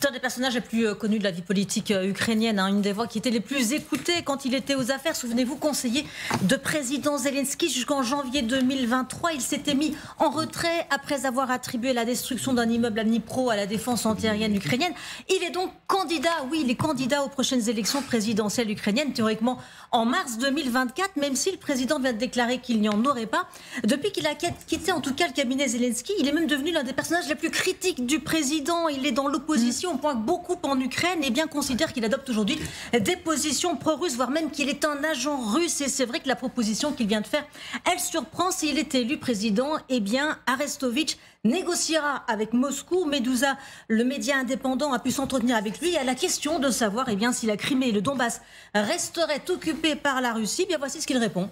C'est un des personnages les plus connus de la vie politique ukrainienne, une des voix qui était les plus écoutées quand il était aux affaires. Souvenez-vous, conseiller de président Zelensky jusqu'en janvier 2023. Il s'était mis en retrait après avoir attribué la destruction d'un immeuble à Dnipro à la défense antiaérienne ukrainienne. Il est donc candidat, oui, il est candidat aux prochaines élections présidentielles ukrainiennes, théoriquement en mars 2024, même si le président vient de déclarer qu'il n'y en aurait pas. Depuis qu'il a quitté en tout cas le cabinet Zelensky, il est même devenu l'un des personnages les plus critiques du président. Il est dans l'opposition, au point que beaucoup en Ukraine considèrent qu'il adopte aujourd'hui des positions pro-russes, voire même qu'il est un agent russe. Et c'est vrai que la proposition qu'il vient de faire, elle surprend. S'il est élu président, Arestovitch négociera avec Moscou. Medusa, le média indépendant, a pu s'entretenir avec lui à la question de savoir si la Crimée et le Donbass resteraient occupés par la Russie. Voici ce qu'il répond.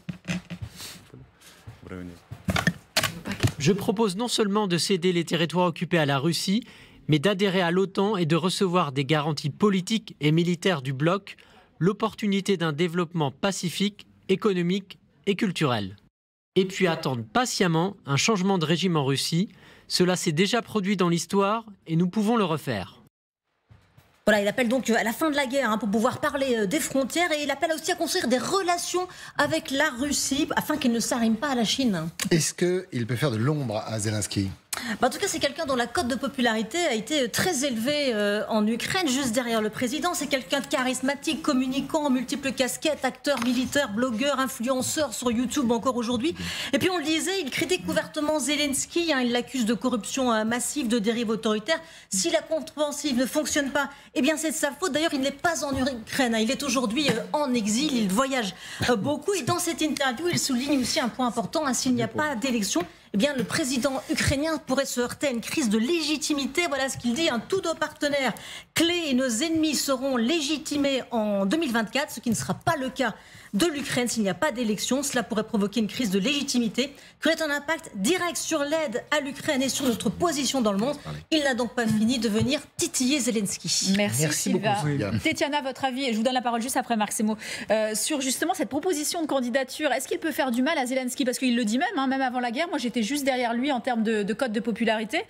Je propose non seulement de céder les territoires occupés à la Russie, mais d'adhérer à l'OTAN et de recevoir des garanties politiques et militaires du bloc, l'opportunité d'un développement pacifique, économique et culturel. Et puis attendre patiemment un changement de régime en Russie. Cela s'est déjà produit dans l'histoire et nous pouvons le refaire. Voilà, il appelle donc à la fin de la guerre pour pouvoir parler des frontières, et il appelle aussi à construire des relations avec la Russie afin qu'elle ne s'arrime pas à la Chine. Est-ce qu'il peut faire de l'ombre à Zelensky ? En tout cas, c'est quelqu'un dont la cote de popularité a été très élevée en Ukraine, juste derrière le président. C'est quelqu'un de charismatique, communicant, multiples casquettes, acteur, militaire, blogueur, influenceur sur YouTube encore aujourd'hui. Et puis on le disait, il critique ouvertement Zelensky, il l'accuse de corruption massive, de dérive autoritaire. Si la contre-offensive ne fonctionne pas, c'est de sa faute. D'ailleurs, il n'est pas en Ukraine, il est aujourd'hui en exil, il voyage beaucoup. Et dans cette interview, il souligne aussi un point important, s'il n'y a pas d'élection, le président ukrainien pourrait se heurter à une crise de légitimité. Voilà ce qu'il dit. Tous nos partenaires clés et nos ennemis seront légitimés en 2024, ce qui ne sera pas le cas de l'Ukraine s'il n'y a pas d'élection. Cela pourrait provoquer une crise de légitimité qui aurait un impact direct sur l'aide à l'Ukraine et sur notre position dans le monde. Il n'a donc pas fini de venir titiller Zelensky. Merci Sylvain. Tétiana, votre avis, et je vous donne la parole juste après Marc-Semo, sur justement cette proposition de candidature. Est-ce qu'il peut faire du mal à Zelensky? Parce qu'il le dit même, même avant la guerre, moi j'étais juste derrière lui en termes de cote de popularité.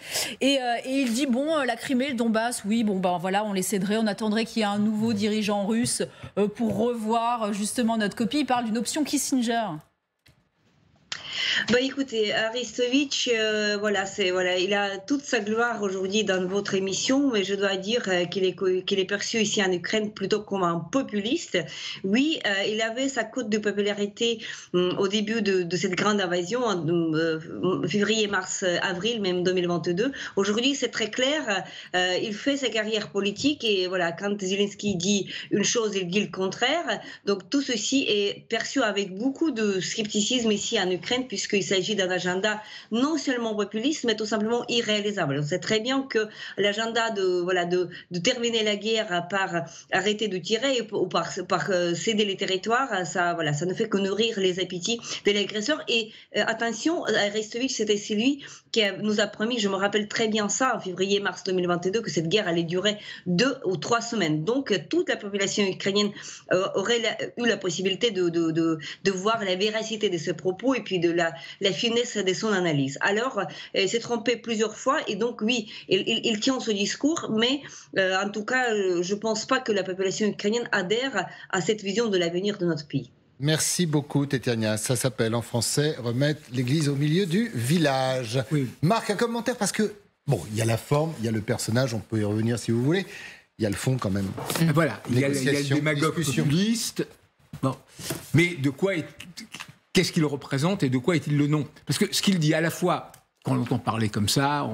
Et il dit, la Crimée, le Donbass, oui, voilà, on les céderait, on attendrait qu'il y ait un nouveau dirigeant russe pour revoir justement notre copie. Il parle d'une option Kissinger. Écoutez, Arestovitch, il a toute sa gloire aujourd'hui dans votre émission, mais je dois dire qu'il est perçu ici en Ukraine plutôt comme un populiste. Oui, il avait sa cote de popularité au début de cette grande invasion, en février, mars, avril, même 2022. Aujourd'hui, c'est très clair, il fait sa carrière politique et quand Zelensky dit une chose, il dit le contraire. Donc tout ceci est perçu avec beaucoup de scepticisme ici en Ukraine, puisqu'il s'agit d'un agenda non seulement populiste, mais tout simplement irréalisable. On sait très bien que l'agenda de terminer la guerre par arrêter de tirer ou par céder les territoires, ça ne fait que nourrir les appétits de l'agresseur. Et attention, Arestovitch, c'était celui qui nous a promis, je me rappelle très bien ça, en février-mars 2022, que cette guerre allait durer 2 ou 3 semaines. Donc toute la population ukrainienne aurait eu la possibilité de voir la véracité de ses propos et puis de la finesse de son analyse. Alors, il s'est trompé plusieurs fois et donc oui, il tient ce discours, mais en tout cas, je ne pense pas que la population ukrainienne adhère à cette vision de l'avenir de notre pays. Merci beaucoup, Tétiana. Ça s'appelle en français remettre l'église au milieu du village. Oui. Marc, un commentaire, parce que, il y a la forme, il y a le personnage, on peut y revenir si vous voulez, il y a le fond quand même. Voilà, il y a le démagogue populiste. Mais qu'est-ce qu'il représente et de quoi est-il le nom? Parce que ce qu'il dit à la fois, quand on entend parler comme ça,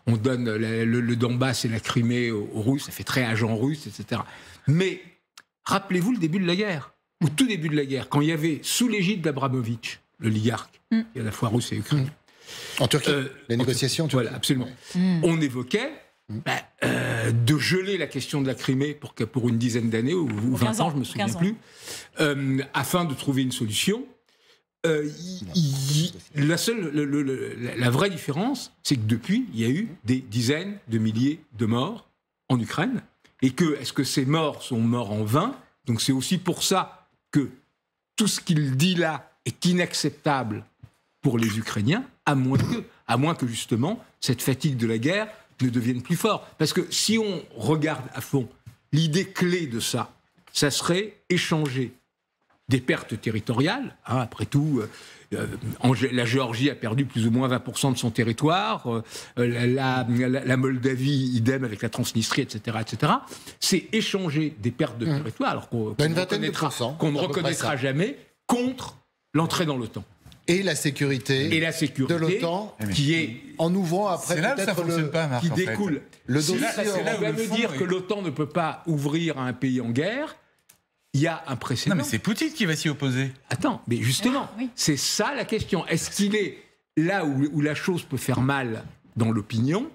on donne le Donbass et la Crimée aux Russes, ça fait très agent russe, etc. Mais rappelez-vous le début de la guerre, au tout début de la guerre, quand il y avait sous l'égide d'Abramovitch, l'oligarque, qui est à la fois russe et ukrainien. En Turquie, les négociations. Voilà, absolument. On évoquait de geler la question de la Crimée pour une dizaine d'années, ou 20 ans, je ne me souviens plus, afin de trouver une solution. La vraie différence, c'est que depuis, il y a eu des dizaines de milliers de morts en Ukraine, et est-ce que ces morts sont morts en vain? Donc c'est aussi pour ça que tout ce qu'il dit là est inacceptable pour les Ukrainiens, à moins que justement cette fatigue de la guerre ne devienne plus fort. Parce que si on regarde à fond, l'idée clé de ça serait échanger des pertes territoriales. Après tout, la Géorgie a perdu plus ou moins 20% de son territoire, la Moldavie, idem avec la Transnistrie, etc. etc. C'est échanger des pertes de territoire, alors qu'on ne reconnaîtra jamais, contre l'entrée dans l'OTAN. Et la sécurité de l'OTAN, qui est en ouvrant après peut-être qui découle. Le dossier. C'est là où me dire que l'OTAN ne peut pas ouvrir à un pays en guerre. Il y a un précédent. Non, mais c'est Poutine qui va s'y opposer. Attends, mais justement, c'est ça la question. Est-ce qu'il est là où la chose peut faire mal dans l'opinion?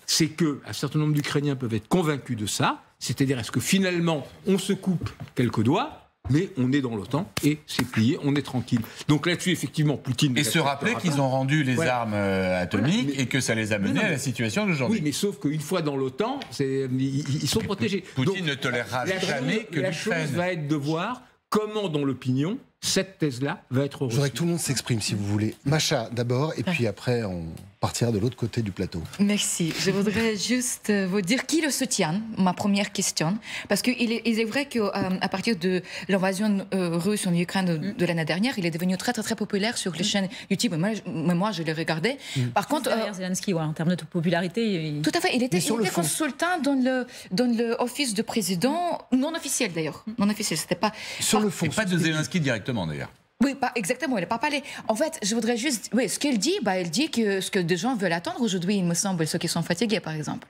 C'est qu'un certain nombre d'Ukrainiens peuvent être convaincus de ça. C'est-à-dire, est-ce que finalement, on se coupe quelques doigts, mais on est dans l'OTAN et c'est plié, on est tranquille. Donc là-dessus, effectivement, Poutine... Et se rappeler qu'ils ont rendu les armes atomiques et que ça les a menés à la situation d'aujourd'hui. Oui, mais sauf qu'une fois dans l'OTAN, ils sont protégés. Poutine ne tolérera jamais que la chose va être de voir comment, dans l'opinion, cette thèse-là va être reçue. Je voudrais que tout le monde s'exprime, si vous voulez. Macha, d'abord, et puis après, on partira de l'autre côté du plateau. Merci. Je voudrais juste vous dire qui le soutient, ma première question. Parce qu'il est vrai qu'à partir de l'invasion russe en Ukraine de l'année dernière, il est devenu très, très, très populaire sur les chaînes YouTube. Moi, je l'ai regardé. Par contre... Derrière Zelensky, en termes de popularité... Tout à fait. Il était consultant dans le office de président, non officiel d'ailleurs. Non officiel, c'était pas... Sur le fond. Et pas de Zelensky directement d'ailleurs. Oui, pas exactement, il n'a pas parlé. En fait, je voudrais juste... Oui, ce qu'il dit, il dit que ce que des gens veulent attendre aujourd'hui, il me semble, ceux qui sont fatigués, par exemple.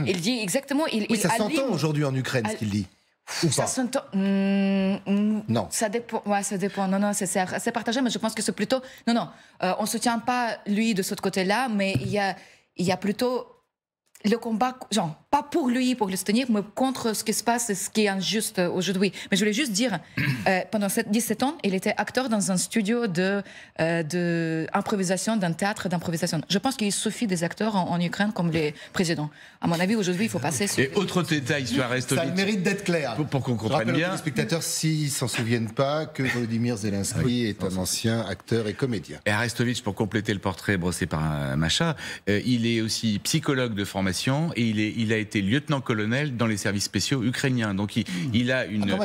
Il dit exactement... ça s'entend aujourd'hui en Ukraine, ce qu'il dit. Ou ça pas s'entend... Non. Ça dépend. Ouais, ça dépend. Non, c'est assez partagé, mais je pense que c'est plutôt... Non, on ne soutient pas lui de ce côté-là, mais il y a plutôt... le combat, pas pour lui, pour le soutenir, mais contre ce qui se passe et ce qui est injuste aujourd'hui. Mais je voulais juste dire, pendant 17 ans, il était acteur dans un studio d'improvisation, d'un théâtre d'improvisation. Je pense qu'il suffit des acteurs en Ukraine comme les présidents. À mon avis, aujourd'hui, il faut passer sur... Et autre détail sur Arestovitch... Ça mérite d'être clair. Pour qu'on comprenne bien. Les spectateurs, s'ils ne s'en souviennent pas, que Volodymyr Zelensky est un ancien acteur et comédien. Et Arestovitch, pour compléter le portrait brossé par Macha, il est aussi psychologue de formation et il a été lieutenant-colonel dans les services spéciaux ukrainiens. Donc il a une,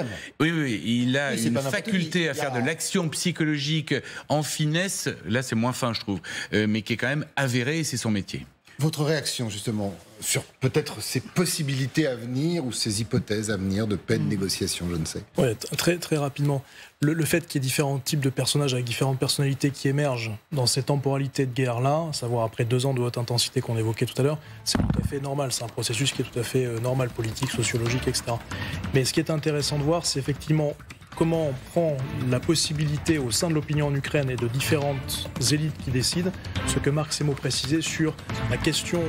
il a une faculté à faire de l'action psychologique en finesse. Là, c'est moins fin, je trouve, mais qui est quand même avérée et c'est son métier. Votre réaction, justement, sur peut-être ces possibilités à venir ou ces hypothèses à venir de paix de négociation, je ne sais. Oui, très, très rapidement. Le fait qu'il y ait différents types de personnages avec différentes personnalités qui émergent dans ces temporalités de guerre-là, à savoir après 2 ans de haute intensité qu'on évoquait tout à l'heure, c'est tout à fait normal. C'est un processus qui est tout à fait normal, politique, sociologique, etc. Mais ce qui est intéressant de voir, c'est effectivement comment on prend la possibilité au sein de l'opinion en Ukraine et de différentes élites qui décident, ce que Marc Semo précisait sur la question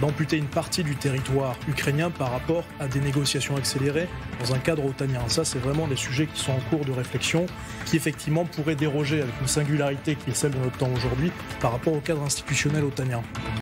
d'amputer une partie du territoire ukrainien par rapport à des négociations accélérées dans un cadre otanien. Ça, c'est vraiment des sujets qui sont en cours de réflexion, qui effectivement pourraient déroger avec une singularité qui est celle de notre temps aujourd'hui par rapport au cadre institutionnel otanien.